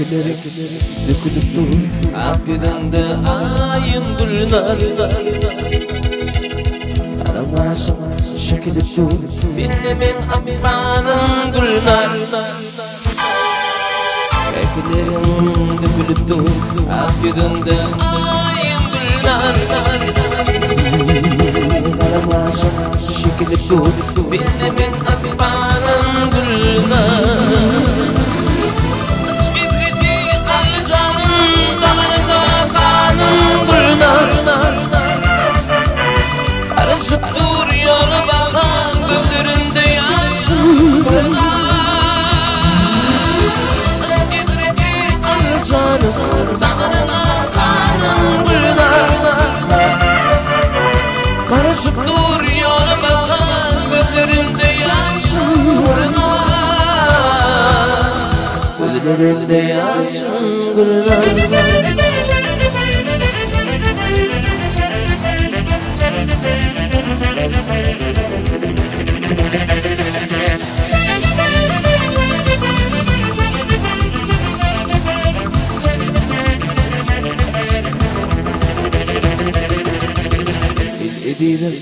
Ekilerim dökülüp durur Akgüdende ayın gülnar Aramazım çekilip durur Filmin amanın gülnar Ekilerim dökülüp durur Akgüdende ayın gülnar Aramazım çekilip durur Filmin amanın gülnar Karışıp duruyor bakan gözlerinde yaşım Gidredi canım dağınıma kanım Karışıp duruyor bakan gözlerinde yaşım Gözlerinde yaşım Edilen,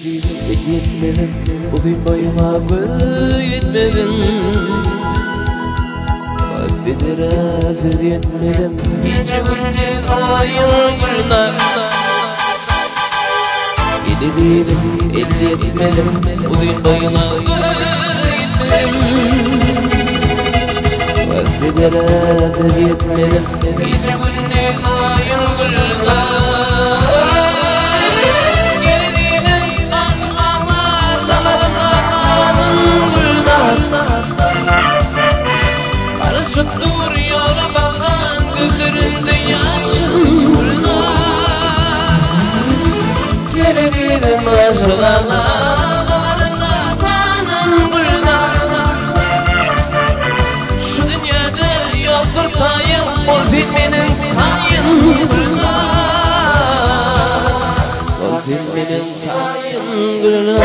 etmedim Bugün bayıma gitmedim Affeder etmedim Gece günce ayın gülnar Edilen, etmedim Bugün bayıma gitmedim Affeder etmedim Gece günce ayın gülnar Karışıp duruyor bakan gözlerinde yaşım Gelebilirim aşılana Damarına kanım Şu dünyada yoktur payım O filminin payım O filminin payım